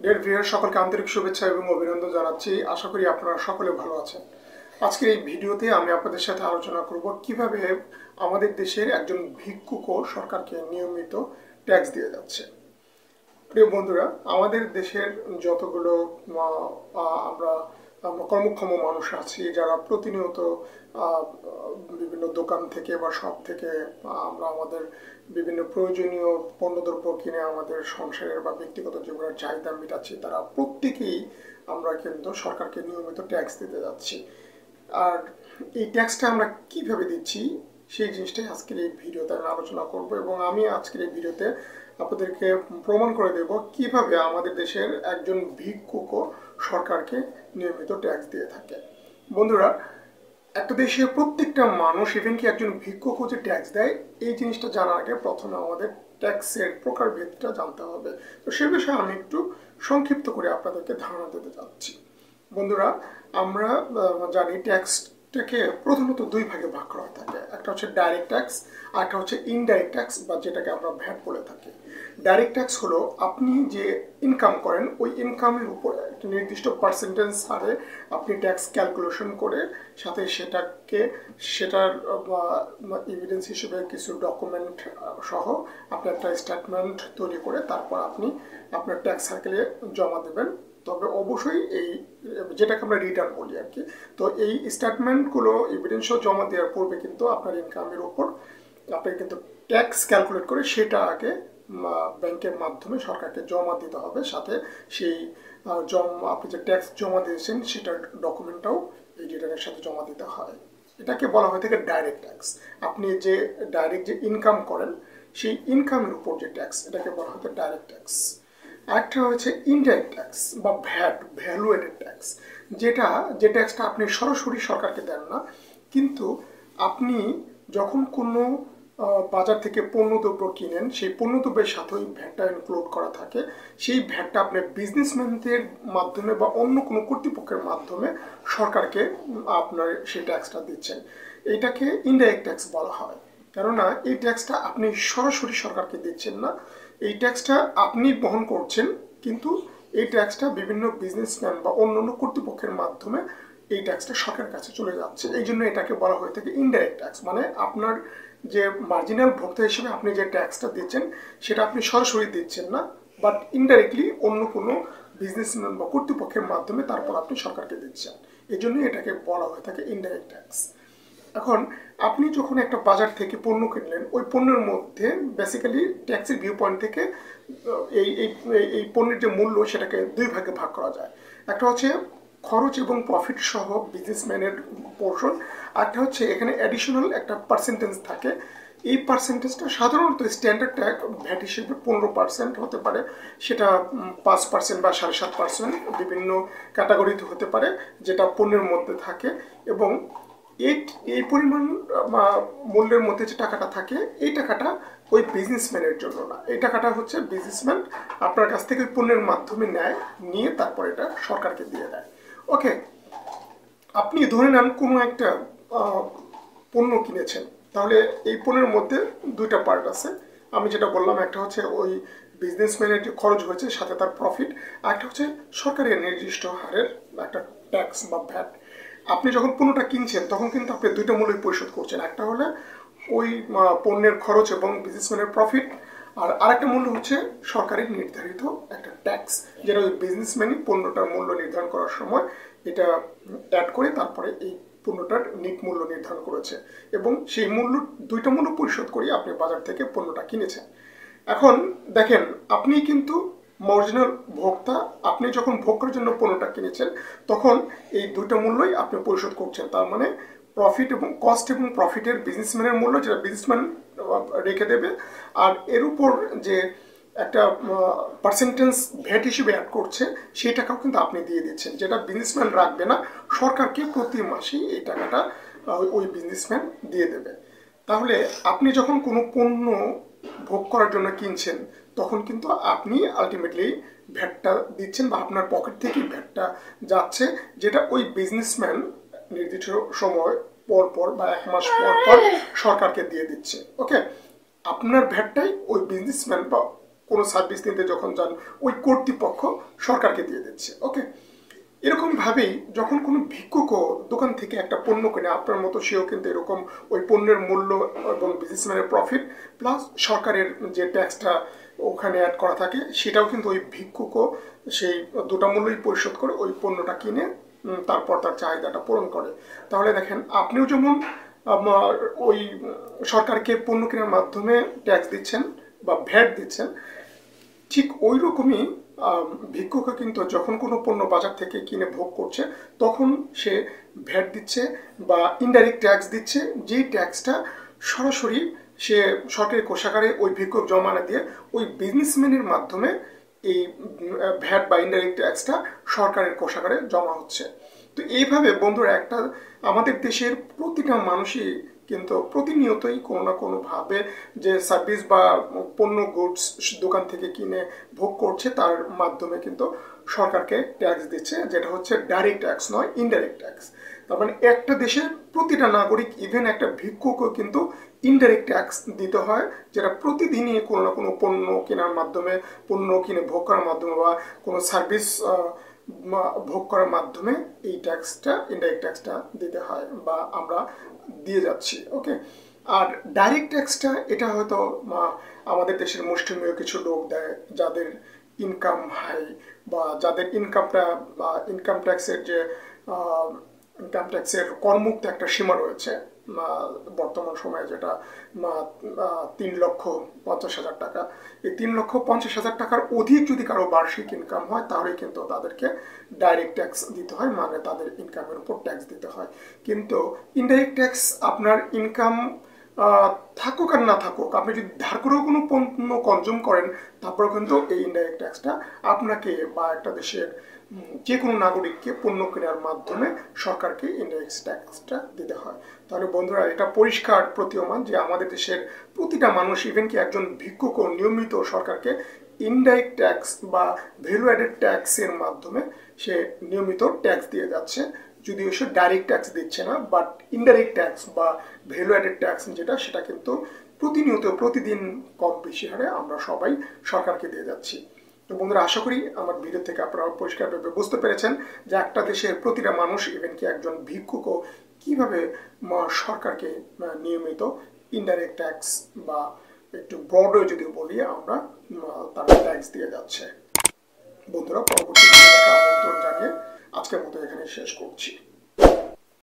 Dear viewer, সকলকে আন্তরিক শুভেচ্ছা এবং অভিনন্দন জানাচ্ছি। আশা করি আপনারা সকলে ভালো আছেন। আজকের এই ভিডিওতে আমি আপনাদের সাথে আলোচনা করব কিভাবে আমাদের দেশের একজন ভিক্ষুকও সরকারকে নিয়মিত ট্যাক্স দিয়ে যাচ্ছে। প্রিয় বন্ধুরা, আমাদের দেশের যতগুলো আমরা কর্মক্ষম মানুষ আছি, যারা প্রতিনিয়ত বিভিন্ন দোকান থেকে বা শপ থেকে আমরা আমাদের বিভিন্ন প্রয়োজনীয় পণ্যদ্রব্য কিনে আমাদের সংসারের বা ব্যক্তিগত জীবনের চাহিদা মেটাচ্ছি, তারা প্রত্যেকেই আমরা কিন্তু সরকারকে নিয়মিত ট্যাক্স দিতে যাচ্ছি। আর এই ট্যাক্সটা আমরা কিভাবে দিচ্ছি সেই জিনিসটাই আজকের এই ভিডিওতে আমি আলোচনা করব, এবং আমি আজকের এই ভিডিওতে আপনাদেরকে প্রমাণ করে দেব কিভাবে আমাদের দেশের একজন ভিক্ষুকও সরকারকে নিয়মিত ট্যাক্স দিয়ে থাকে। বন্ধুরা, একটা দেশের প্রত্যেকটা মানুষ, ইভেন কি একজন ভিক্ষুকও যে ট্যাক্স দেয়, এই জিনিসটা জানার আগে প্রথমে আমাদের ট্যাক্সের প্রকারভেদটা জানতে হবে। তো সে বিষয়ে আমি একটু সংক্ষিপ্ত করে আপনাদেরকে ধারণা দিতে চাচ্ছি। বন্ধুরা, আমরা জানি ট্যাক্সটাকে প্রধানত দুই ভাগে ভাগ করা থাকে। একটা হচ্ছে ডাইরেক্ট ট্যাক্স, আর একটা হচ্ছে ইনডাইরেক্ট ট্যাক্স, বা যেটাকে আমরা ভ্যাট বলে থাকি। ডাইরেক্ট ট্যাক্স হলো আপনি যে ইনকাম করেন, ওই ইনকামের উপর একটা নির্দিষ্ট পার্সেন্টেজ হারে আপনি ট্যাক্স ক্যালকুলেশন করে সাথে সেটার এভিডেন্স হিসেবে কিছু ডকুমেন্ট সহ আপনি একটা স্টেটমেন্ট তৈরি করে তারপর আপনি আপনার ট্যাক্স সার্কেলে জমা দেবেন। তবে অবশ্যই এই যেটাকে আমরা রিটার্ন বলি আর কি, তো এই স্টেটমেন্টগুলো এভিডেন্স জমা দেওয়ার পূর্বে কিন্তু আপনার ইনকামের উপর আপনাকে কিন্তু ট্যাক্স ক্যালকুলেট করে সেটা আগে ব্যাংকের মাধ্যমে সরকারকে জমা দিতে হবে। সাথে সেই আপনি যে ট্যাক্স জমা দিয়েছেন সেটার ডকুমেন্টটাও এই রিটার্নের সাথে জমা দিতে হয়। এটাকে বলা হয় থেকে ডাইরেক্ট ট্যাক্স। আপনি যে ডাইরেক্ট যে ইনকাম করেন সেই ইনকামের উপর যে ট্যাক্স, এটাকে বলা হয় ডাইরেক্ট ট্যাক্স। একটা হচ্ছে ইনডাইরেক্ট ট্যাক্স বা ভ্যাট, ভ্যালু এডেড ট্যাক্স, যে ট্যাক্সটা আপনি সরাসরি সরকারকে দেন না, কিন্তু আপনি যখন কোনো বাজার থেকে পণ্যদ্রব্য কিনেন, সেই পণ্যদ্রব্যের সাথে ওই ভ্যাটটা ইনক্লুড করা থাকে। সেই ভ্যাটটা আপনি বিজনেসম্যানদের মাধ্যমে বা অন্য কোনো কর্তৃপক্ষের মাধ্যমে সরকারকে আপনার সেই ট্যাক্সটা দিচ্ছেন। এটাকে ইনডাইরেক্ট ট্যাক্স বলা হয়, কেননা এই ট্যাক্সটা আপনি সরাসরি সরকারকে দিচ্ছেন না। এই ট্যাক্সটা আপনি বহন করছেন, কিন্তু এই ট্যাক্সটা বিভিন্ন বিজনেসম্যান বা অন্যান্য কর্তৃপক্ষের মাধ্যমে এই ট্যাক্সটা সরকারের কাছে চলে যাচ্ছে। এই জন্য এটাকে বলা হয়ে থাকে ইনডাইরেক্ট ট্যাক্স। মানে আপনার যে মার্জিনাল ভোক্তা হিসেবে আপনি যে ট্যাক্সটা দিচ্ছেন সেটা আপনি সরাসরি দিচ্ছেন না, বাট ইনডাইরেক্টলি অন্য কোনো বিজনেসম্যান বা কর্তৃপক্ষের মাধ্যমে তারপর আপনি সরকারকে দিচ্ছেন। এই জন্য এটাকে বলা হয়ে থাকে ইনডাইরেক্ট ট্যাক্স। এখন আপনি যখন একটা বাজার থেকে পণ্য কিনলেন, ওই পণ্যের মধ্যে বেসিক্যালি ট্যাক্সের ভিউ পয়েন্ট থেকে এই এই পণ্যের যে মূল্য সেটাকে দুই ভাগে ভাগ করা যায়। একটা হচ্ছে খরচ এবং প্রফিট সহ বিজনেসম্যানের পোর্শন, একটা হচ্ছে এখানে অ্যাডিশনাল একটা পার্সেন্টেজ থাকে। এই পার্সেন্টেজটা সাধারণত স্ট্যান্ডার্ড ট্যাক্স ভ্যাট হিসেবে 15% হতে পারে, সেটা 5% বা 7.5% বিভিন্ন ক্যাটাগরিতে হতে পারে, যেটা পণ্যের মধ্যে থাকে। এবং এই পরিমাণ মূল্যের মধ্যে যে টাকাটা থাকে, এই টাকাটা ওই বিজনেসম্যানের জন্য না। এই টাকাটা হচ্ছে বিজনেসম্যান আপনার কাছ থেকে ওই পণ্যের মাধ্যমে নিয়ে তারপর এটা সরকারকে দিয়ে দেয়। ওকে, আপনি ধরে নেন কোনো একটা পণ্য কিনেছেন, তাহলে এই পণ্যের মধ্যে দুইটা পার্ট আছে। আমি যেটা বললাম, একটা হচ্ছে ওই বিজনেসম্যানের যে খরচ হয়েছে সাথে তার প্রফিট, আর একটা হচ্ছে সরকারের নির্দিষ্ট হারের একটা ট্যাক্স বা ভ্যাট। আপনি যখন পণ্যটা কিনছেন তখন কিন্তু আপনি দুইটা মূল্যই পরিশোধ করছেন। একটা হলে ওই পণ্যের খরচ এবং বিজনেসম্যানের প্রফিট, আর আরেকটা মূল্য হচ্ছে সরকারের নির্ধারিত একটা ট্যাক্স, যেটা ওই বিজনেসম্যানই পণ্যটার মূল্য নির্ধারণ করার সময় এটা অ্যাড করে তারপরে এই পণ্যটার নিট মূল্য নির্ধারণ করেছে, এবং সেই দুইটা মূল্য পরিশোধ করে আপনি বাজার থেকে পণ্যটা কিনেছেন। এখন দেখেন, আপনি কিন্তু মার্জিনাল ভোক্তা। আপনি যখন ভোগ করার জন্য পণ্যটা কিনেছেন তখন এই দুইটা মূল্যই আপনি পরিশোধ করছেন। তার মানে প্রফিট এবং কস্ট এবং প্রফিটের বিজনেসম্যানের মূল্য, যেটা বিজনেসম্যান রেখে দেবে, আর এর উপর যে একটা পার্সেন্টেজ ভ্যাট হিসেবে অ্যাড করছে সেই টাকাও কিন্তু আপনি দিয়ে দিচ্ছেন, যেটা বিজনেসম্যান রাখবে না, সরকারকে প্রতি মাসেই এই টাকাটা ওই বিজনেসম্যান দিয়ে দেবে। তাহলে আপনি যখন কোনো পণ্য ভোগ করার জন্য কিনছেন তখন কিন্তু আপনি আলটিমেটলি ভ্যাটটা দিচ্ছেন, বা আপনার পকেট থেকেই ভ্যাটটা যাচ্ছে, যেটা ওই বিজনেসম্যান নির্দিষ্ট সময় পর পর বা 1 মাস পর পর সরকারকে দিয়ে দিচ্ছে। ওকে, আপনার ভ্যাটটাই ওই বিজনেসম্যান বা কোনো সার্ভিস নিতে যখন যান ওই কর্তৃপক্ষ সরকারকে দিয়ে দিচ্ছে। ওকে, এরকমভাবেই যখন কোনো ভিক্ষুকও দোকান থেকে একটা পণ্য কেনে আপনার মতো, সেও কিন্তু এরকম ওই পণ্যের মূল্য এবং বিজনেসম্যানের প্রফিট প্লাস সরকারের যে ট্যাক্সটা ওখানে অ্যাড করা থাকে সেটাও কিন্তু ওই ভিক্ষুকও সেই দুটা মূল্যই পরিশোধ করে ওই পণ্যটা কিনে তারপর তার চাহিদাটা পূরণ করে। তাহলে দেখেন, আপনিও যেমন ওই সরকারকে পণ্য কেনার মাধ্যমে ট্যাক্স দিচ্ছেন বা ভ্যাট দিচ্ছেন, ঠিক ওই রকমই ভিক্ষুকও কিন্তু যখন কোনো পণ্য বাজার থেকে কিনে ভোগ করছে তখন সে ভ্যাট দিচ্ছে বা ইনডাইরেক্ট ট্যাক্স দিচ্ছে, যেই ট্যাক্সটা সরাসরি সে সরকারি কোষাগারে ওই ভিক্ষুক জমা না দিয়ে ওই বিজনেসম্যানের মাধ্যমে এই ভ্যাট বা ইনডাইরেক্ট ট্যাক্সটা সরকারের কোষাগারে জমা হচ্ছে। তো এইভাবে বন্ধুরা, একটা আমাদের দেশের প্রতিটা মানুষই কিন্তু প্রতিনিয়তই কোনো না কোনোভাবে যে সার্ভিস বা পণ্য গুডস দোকান থেকে কিনে ভোগ করছে তার মাধ্যমে কিন্তু সরকারকে ট্যাক্স দিচ্ছে, যেটা হচ্ছে ডাইরেক্ট ট্যাক্স নয়, ইনডাইরেক্ট ট্যাক্স। তার মানে একটা দেশের প্রতিটা নাগরিক, ইভেন একটা ভিক্ষুকও কিন্তু ইনডাইরেক্ট ট্যাক্স দিতে হয়, যেটা প্রতিদিনই কোনো না কোনো পণ্য কেনার মাধ্যমে, পণ্য কিনে ভোগ করার মাধ্যমে বা কোনো সার্ভিস ভোগ করার মাধ্যমে এই ট্যাক্সটা, ইনডাইরেক্ট ট্যাক্সটা দিতে হয় বা আমরা দিয়ে যাচ্ছি। ওকে, আর ডাইরেক্ট ট্যাক্সটা এটা হয়তো আমাদের দেশের মুষ্টিমেয় কিছু লোক দেয় যাদের ইনকাম হাই বা যাদের ইনকামটা বা ইনকাম ট্যাক্সের যে ইনকাম ট্যাক্সের করমুক্ত একটা সীমা রয়েছে বর্তমান সময়ে, যেটা 3,50,000 টাকা। এই 3,50,000 টাকার অধিক যদি কারো বার্ষিক ইনকাম হয় তাহলে কিন্তু তাদেরকে ডাইরেক্ট ট্যাক্স দিতে হয়, মানে তাদের ইনকামের উপর ট্যাক্স দিতে হয়। কিন্তু ইনডাইরেক্ট ট্যাক্স আপনার ইনকাম থাকুক আর না থাকুক, আপনি যদি ধার করেও কোনো পণ্য কনজিউম করেন তারপরে কিন্তু এই ইনডাইরেক্ট ট্যাক্সটা আপনাকে বা একটা দেশের যে কোনো নাগরিককে পণ্য কেনার মাধ্যমে সরকারকে ইনডাইরেক্ট ট্যাক্সটা দিতে হয়। তাহলে বন্ধুরা, এটা পরিষ্কার প্রতীয়মান যে আমাদের দেশের প্রতিটা মানুষ, ইভেন কি একজন ভিক্ষুকও নিয়মিত সরকারকে ইনডাইরেক্ট ট্যাক্স বা ভ্যালু অ্যাডেড ট্যাক্সের মাধ্যমে সে নিয়মিত ট্যাক্স দিয়ে যাচ্ছে, যদিও সে ডাইরেক্ট ট্যাক্স দিচ্ছে না, বাট ইনডাইরেক্ট ট্যাক্স বা ভ্যালু অ্যাডেড ট্যাক্স যেটা, সেটা কিন্তু প্রতিনিয়ত প্রতিদিন কম বেশি হারে আমরা সবাই সরকারকে দিয়ে যাচ্ছি। তো বন্ধুরা, আশা করি আমার ভিডিও থেকে আপনারা পরিষ্কারভাবে বুঝতে পেরেছেন যে একটা দেশের প্রতিটা মানুষ, ইভেন কি একজন ভিক্ষুকও কীভাবে সরকারকে নিয়মিত ইনডাইরেক্ট ট্যাক্স বা একটু ব্রডও যদি বলি আমরা, তারা ট্যাক্স দিয়ে যাচ্ছে। বন্ধুরা, পরবর্তী আমন্ত্রণ জানিয়ে আজকের মতো এখানে শেষ করছি।